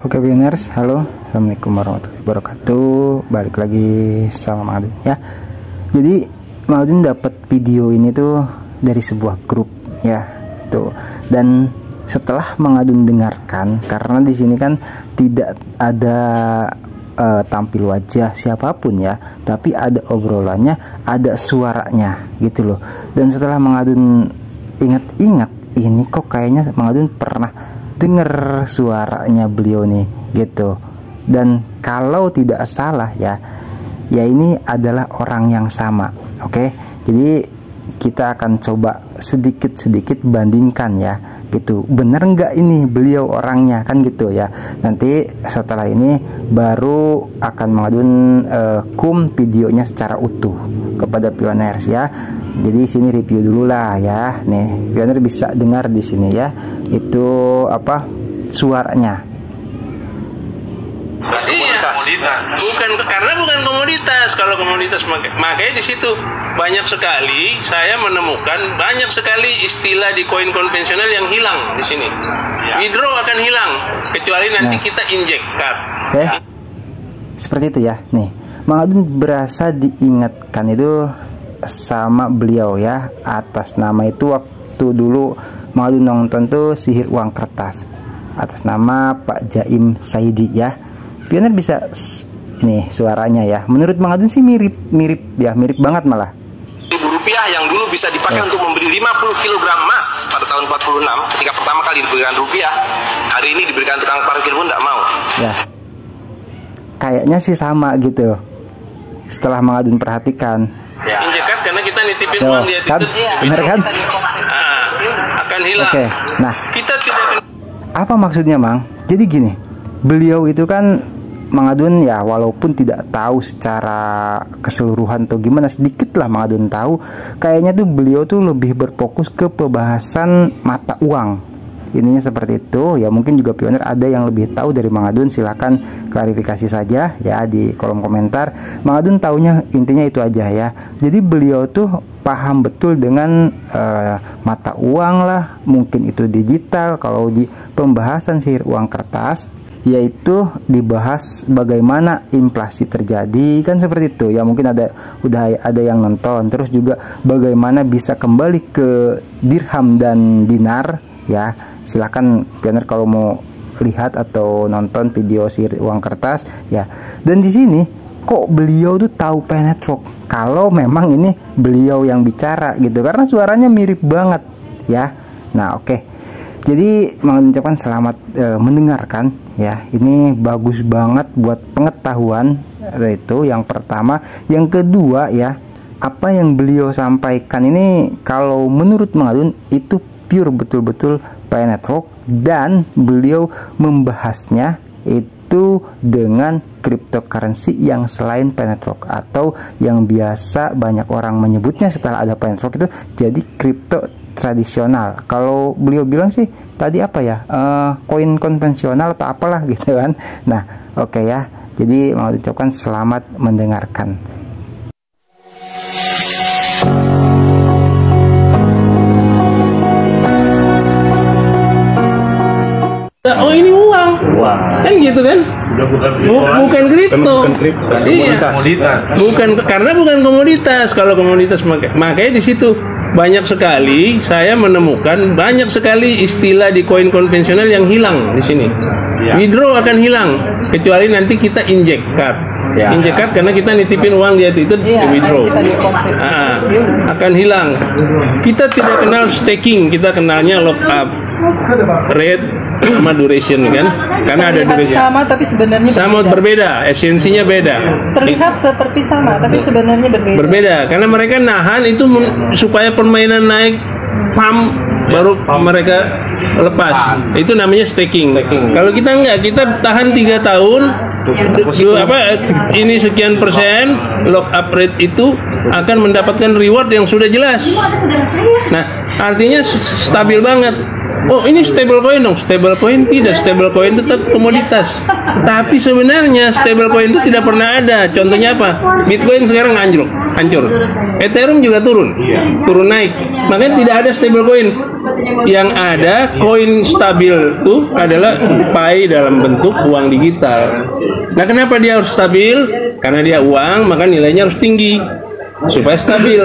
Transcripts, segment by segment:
Oke Pioners, halo, assalamualaikum warahmatullahi wabarakatuh. Balik lagi sama Mang Adun ya. Jadi Mang Adun dapat video ini tuh dari sebuah grup ya, tuh. Dan setelah Mang Adun dengarkan, karena di sini kan tidak ada tampil wajah siapapun ya, tapi ada obrolannya, ada suaranya gitu loh. Dan setelah Mang Adun ingat-ingat, ini kok kayaknya Mang Adun pernah denger suaranya beliau nih gitu. Dan kalau tidak salah ya ini adalah orang yang sama. Oke, jadi kita akan coba sedikit bandingkan ya gitu, bener nggak ini beliau orangnya kan gitu ya. Nanti setelah ini baru akan Mang kum videonya secara utuh kepada Pioners ya. Jadi sini review dulu lah ya. Nih, Pioner bisa dengar di sini ya. Itu apa suaranya. Komoditas. Bukan komoditas. Kalau komoditas makanya di situ banyak sekali saya menemukan banyak sekali istilah di koin konvensional yang hilang di sini. Ya. Withdraw akan hilang kecuali nanti kita inject card. Oke. Seperti itu ya. Nih, Mang Adun berasa diingatkan itu sama beliau ya, atas nama itu waktu dulu Mang Adun nonton tuh Sihir Uang Kertas atas nama Pak Jaim Saidi ya. Pioner bisa ini suaranya ya. Menurut Mang Adun sih mirip banget malah. Rupiah yang dulu bisa dipakai untuk membeli 50 kg emas pada tahun 46 ketika pertama kali diberikan rupiah, hari ini diberikan tukang parkir pun tidak mau. Ya. Kayaknya sih sama gitu. Setelah Mang Adun perhatikan. Ya. Injekat karena kita nitipin uang dia kan? itu. Bener kan? Akan hilang. Oke. Nah, kita tidak apa maksudnya, Mang? Jadi gini, beliau itu kan Mang Adun ya, walaupun tidak tahu secara keseluruhan atau gimana, sedikit lah Mang Adun tahu. Kayaknya tuh beliau tuh lebih berfokus ke pembahasan mata uang. Ininya seperti itu ya. Mungkin juga Pioner ada yang lebih tahu dari Mang Adun, silahkan klarifikasi saja ya di kolom komentar. Mang Adun taunya intinya itu aja ya. Jadi beliau tuh paham betul dengan mata uang lah, mungkin itu digital. Kalau di pembahasan sihir uang kertas, yaitu dibahas bagaimana inflasi terjadi kan seperti itu ya. Mungkin udah ada yang nonton. Terus juga bagaimana bisa kembali ke dirham dan dinar ya. Silahkan Pioner kalau mau lihat atau nonton video sihir uang kertas ya. Dan di sini kok beliau tuh tahu penetrok kalau memang ini beliau yang bicara gitu, karena suaranya mirip banget ya. Nah oke. Jadi mengucapkan selamat mendengarkan ya. Ini bagus banget buat pengetahuan, itu yang pertama. Yang kedua ya, apa yang beliau sampaikan ini kalau menurut Mang Adun itu pure betul-betul penetrok, dan beliau membahasnya itu dengan cryptocurrency yang selain penetrok, atau yang biasa banyak orang menyebutnya setelah ada penetrok itu jadi kripto tradisional. Kalau beliau bilang sih tadi apa ya, koin konvensional atau apalah gitu kan. Nah oke ya, jadi mau ucapkan selamat mendengarkan. Oh ini uang kan gitu kan? Bukan kripto. Iya. Bukan komoditas. Kalau komoditas makanya di situ banyak sekali saya menemukan banyak sekali istilah di koin konvensional yang hilang di sini. Ya. Withdraw akan hilang kecuali nanti kita inject card. Ya. Inject card karena kita nitipin uang dia itu withdraw. Akan hilang. Kita tidak kenal staking, kita kenalnya lock up, rate sama duration kan, karena ada duration sama tapi sebenarnya berbeda, esensinya beda. Terlihat seperti sama tapi sebenarnya berbeda karena mereka nahan itu supaya permainan naik pump baru mereka lepas. Itu namanya staking. Kalau kita enggak, kita tahan 3 tahun ini sekian persen lock up rate, itu akan mendapatkan reward yang sudah jelas. Nah artinya stabil banget. oh ini stable coin dong. Stable coin tidak, stable coin tetap komoditas. Tapi sebenarnya stable coin itu tidak pernah ada. Contohnya apa? Bitcoin sekarang hancur. Ethereum juga turun naik. Makanya tidak ada stable coin. Yang ada koin stabil itu adalah Pi dalam bentuk uang digital. Nah, kenapa dia harus stabil? Karena dia uang, maka nilainya harus tinggi supaya stabil.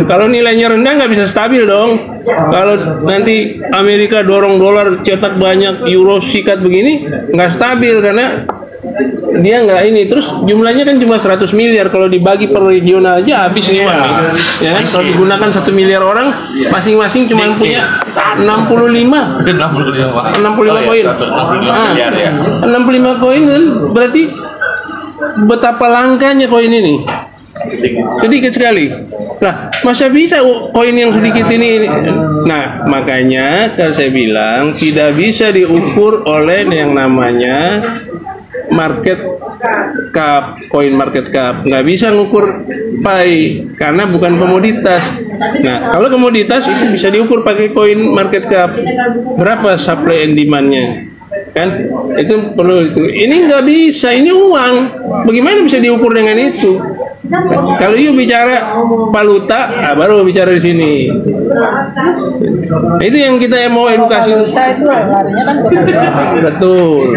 Kalau nilainya rendah nggak bisa stabil dong. Kalau nanti Amerika dorong dolar cetak banyak, euro sikat begini, nggak stabil karena dia nggak ini. Terus jumlahnya kan cuma 100 miliar. Kalau dibagi per regional aja habis nih Pak. Ya kan? Kalau digunakan 1 miliar orang, masing-masing cuma punya 65 koin. 65 koin kan berarti betapa langkanya koin ini. Sedikit sekali. Nah, masa bisa koin yang sedikit ini? Nah, makanya kan saya bilang tidak bisa diukur oleh yang namanya market cap, koin market cap. Nggak bisa ngukur Pi karena bukan komoditas. Nah, kalau komoditas itu bisa diukur pakai koin market cap. Berapa supply and demand-nya? Kan itu perlu itu. Ini nggak bisa, ini uang. Bagaimana bisa diukur dengan itu? Kalau you bicara valuta, baru bicara di sini. Itu yang kita mau edukasi. Valuta itu larinya kan ke betul.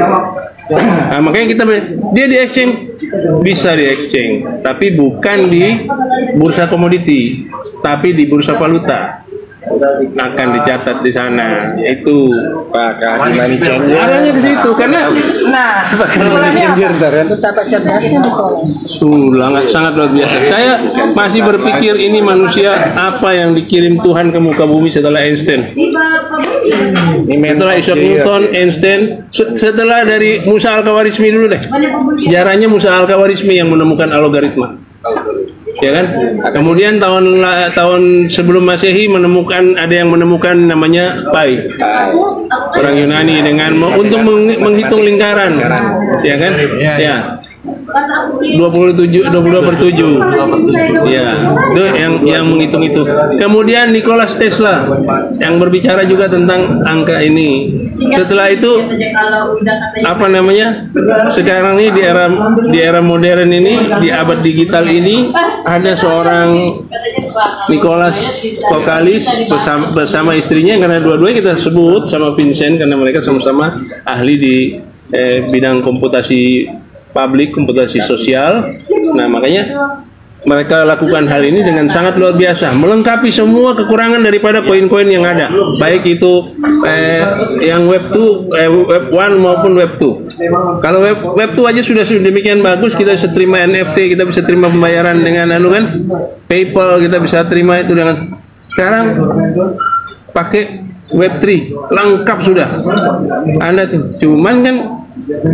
Nah, makanya dia di exchange, bisa di exchange, tapi bukan di bursa komoditi, tapi di bursa valuta. Akan dicatat di sana. Itu Pak money changer. Arahnya ke situ karena money changer kan. Betapa cerdasnya sangat luar biasa. Saya masih berpikir ini manusia apa yang dikirim Tuhan ke muka bumi setelah Einstein. Setelah Isaac Newton, Einstein, setelah dari Musa Al-Khawarizmi dulu deh. Sejarahnya Musa Al-Khawarizmi yang menemukan algoritma. Ya kan? Kemudian tahun sebelum Masehi ada yang menemukan namanya Pi. Orang Yunani untuk menghitung lingkaran. Ya kan? Ya. 22/7. Ya, itu yang menghitung itu. Kemudian Nikola Tesla yang berbicara juga tentang angka ini. Setelah itu apa namanya? Sekarang ini di era modern ini, di abad digital ini ada seorang Nicholas Kokalis bersama istrinya, karena dua-duanya kita sebut sama Vincent karena mereka sama-sama ahli di bidang komputasi publik, komputasi sosial. Nah, makanya mereka lakukan hal ini dengan sangat luar biasa, melengkapi semua kekurangan daripada koin-koin yang ada, baik itu yang Web 1 maupun Web 2. Kalau Web 2 aja sudah demikian bagus, kita bisa terima NFT, kita bisa terima pembayaran dengan PayPal, kita bisa terima itu dengan. Sekarang pakai Web 3 lengkap sudah. Anda tuh, cuman kan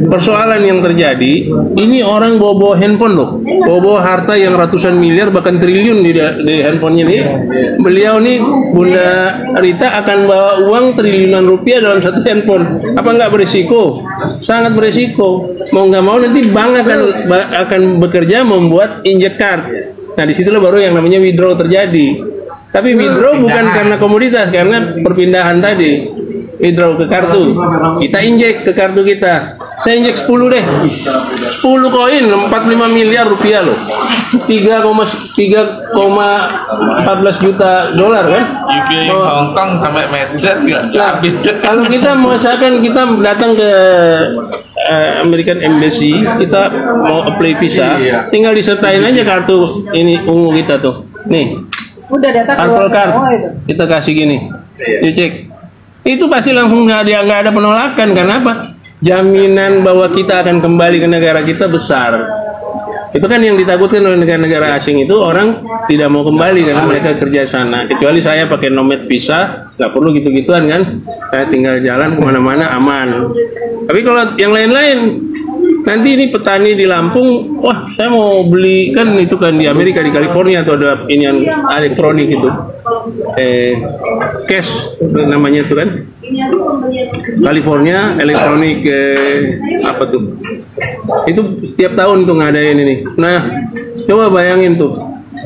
persoalan yang terjadi, ini orang bawa handphone loh, bawa harta yang ratusan miliar bahkan triliun di handphonenya nih. Beliau nih, Bunda Rita akan bawa uang triliunan rupiah dalam satu handphone. Apa nggak berisiko? Sangat berisiko. Mau nggak mau nanti bank akan bekerja membuat inject card. Nah, disitulah baru yang namanya withdraw terjadi. Tapi withdraw bukan karena komoditas, karena perpindahan tadi. Withdraw ke kartu, kita injek ke kartu kita. Saya injek 10 deh, 10 koin 45 miliar rupiah loh, 3,14 juta dolar kan. UK Hong Kong sampai Medjet nggak habis. Kalau kita misalkan kita datang ke American Embassy, kita mau apply visa, tinggal disertain aja kartu ini ungu kita tuh, nih. Udah datang Apple Card, kita kasih gini, cek. Itu pasti langsung nggak ada penolakan. Kenapa? Jaminan bahwa kita akan kembali ke negara kita besar. Itu kan yang ditakutkan oleh negara-negara asing, itu orang tidak mau kembali karena mereka kerja sana. Kecuali saya pakai nomad visa, nggak perlu gitu-gituan kan. Saya tinggal jalan kemana-mana aman. Tapi kalau yang lain-lain, nanti ini petani di Lampung, wah saya mau beli, kan itu kan di Amerika, di California atau ada ini yang elektronik itu, cash namanya itu kan, California elektronik apa tuh, itu tiap tahun tuh ngadain ini. Nah, coba bayangin tuh,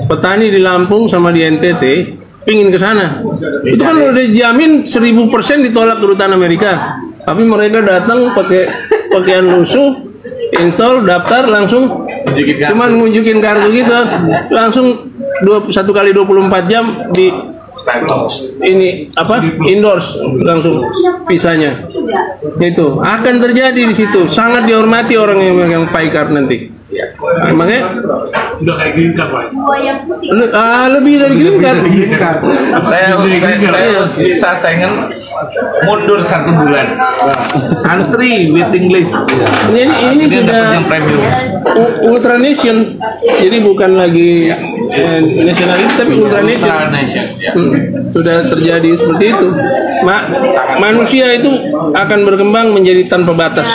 petani di Lampung sama di NTT pingin ke sana. Itu kan udah dijamin 1000% ditolak kedutaan Amerika. Tapi mereka datang pakai pakaian lusuh, install, daftar, langsung cuman nunjukin kartu gitu, langsung 1 kali 24 jam di ini apa endorse langsung visanya. Itu akan terjadi di situ, sangat dihormati orang yang memegang pie card nanti. Makanya udah kayak green card, Pak. lebih dari green card. Saya harus bisa Schengen mundur 1 bulan. Antri waiting list. Ini sudah ultra nation, jadi bukan lagi nasionalis tapi ultra nation. Sudah terjadi seperti itu. Manusia itu akan berkembang menjadi tanpa batas.